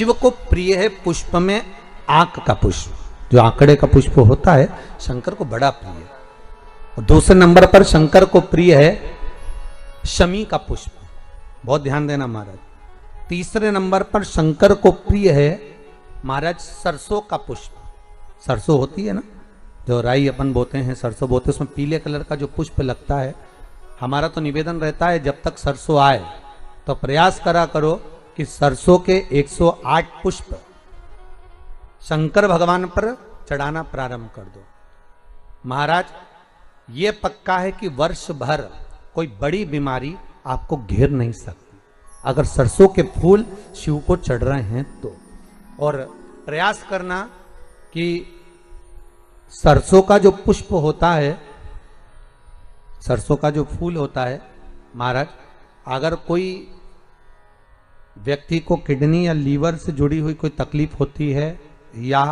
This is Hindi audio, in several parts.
शिव को प्रिय है पुष्प में आंक का पुष्प, जो आंकड़े का पुष्प होता है शंकर को बड़ा प्रिय है। और दूसरे नंबर पर शंकर को प्रिय है शमी का पुष्प, बहुत ध्यान देना महाराज। तीसरे नंबर पर शंकर को प्रिय है महाराज सरसों का पुष्प। सरसों होती है ना, जो राई अपन बोते हैं, सरसों बोते हैं, उसमें पीले कलर का जो पुष्प लगता है। हमारा तो निवेदन रहता है जब तक सरसों आए तो प्रयास करा करो कि सरसों के 108 पुष्प शंकर भगवान पर चढ़ाना प्रारंभ कर दो। महाराज ये पक्का है कि वर्ष भर कोई बड़ी बीमारी आपको घेर नहीं सकती अगर सरसों के फूल शिव को चढ़ रहे हैं तो। और प्रयास करना कि सरसों का जो पुष्प होता है, सरसों का जो फूल होता है महाराज, अगर कोई व्यक्ति को किडनी या लीवर से जुड़ी हुई कोई तकलीफ होती है या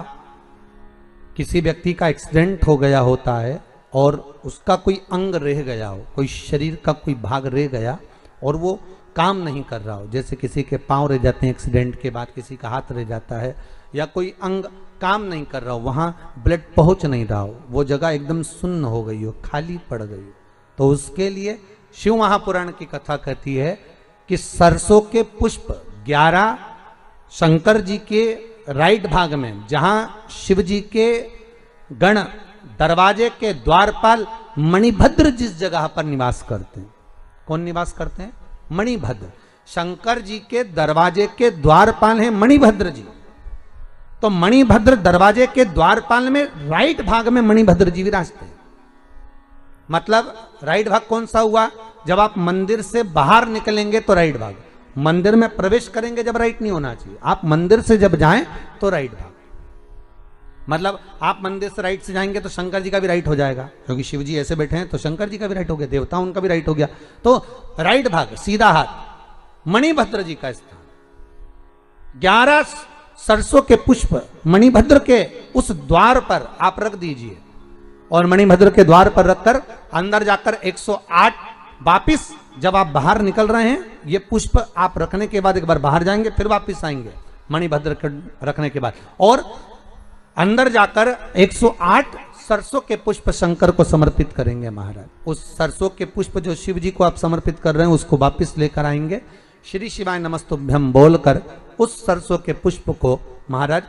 किसी व्यक्ति का एक्सीडेंट हो गया होता है और उसका कोई अंग रह गया हो, कोई शरीर का कोई भाग रह गया और वो काम नहीं कर रहा हो, जैसे किसी के पांव रह जाते हैं एक्सीडेंट के बाद, किसी का हाथ रह जाता है, या कोई अंग काम नहीं कर रहा हो, वहां ब्लड पहुंच नहीं रहा हो, वो जगह एकदम सुन्न हो गई हो, खाली पड़ गई हो, तो उसके लिए शिव महापुराण की कथा कहती है कि सरसों के पुष्प 11 शंकर जी के राइट भाग में, जहां शिव जी के गण दरवाजे के द्वारपाल मणिभद्र जिस जगह पर निवास करते हैं, कौन निवास करते हैं? मणिभद्र। शंकर जी के दरवाजे के द्वारपाल हैं मणिभद्र जी। तो मणिभद्र दरवाजे के द्वारपाल में राइट भाग में मणिभद्र जी विराजते हैं। मतलब राइट भाग कौन सा हुआ? जब आप मंदिर से बाहर निकलेंगे तो राइट भाग, मंदिर में प्रवेश करेंगे जब राइट नहीं होना चाहिए, आप मंदिर से जब जाएं तो राइट भाग। मतलब आप मंदिर से राइट से जाएंगे तो शंकर जी का भी राइट हो जाएगा, क्योंकि शिव जी ऐसे बैठे हैं तो शंकर जी का भी राइट हो गया, देवता उनका भी राइट हो गया, तो राइट भाग सीधा हाथ मणिभद्र जी का स्थान। 11 सरसों के पुष्प मणिभद्र के उस द्वार पर आप रख दीजिए और मणिभद्र के द्वार पर रखकर अंदर जाकर 108 वापिस जब आप बाहर निकल रहे हैं, ये पुष्प आप रखने के बाद एक बार बाहर जाएंगे, फिर वापिस आएंगे मणिभद्र के रखने के बाद, और अंदर जाकर 108 सरसों के पुष्प शंकर को समर्पित करेंगे महाराज। उस सरसों के पुष्प जो शिव जी को आप समर्पित कर रहे हैं उसको वापिस लेकर आएंगे, श्री शिवाय नमस्तुभ्यम बोलकर उस सरसों के पुष्प को महाराज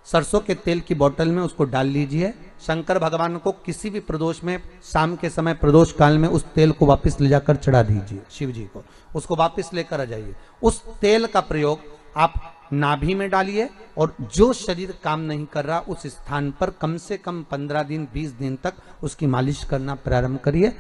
सरसों के तेल की बोतल में उसको डाल लीजिए। शंकर भगवान को किसी भी प्रदोष में, शाम के समय प्रदोष काल में उस तेल को वापस ले जाकर चढ़ा दीजिए शिव जी को, उसको वापस लेकर आ जाइए। उस तेल का प्रयोग आप नाभि में डालिए और जो शरीर काम नहीं कर रहा उस स्थान पर कम से कम 15 दिन 20 दिन तक उसकी मालिश करना प्रारंभ करिए।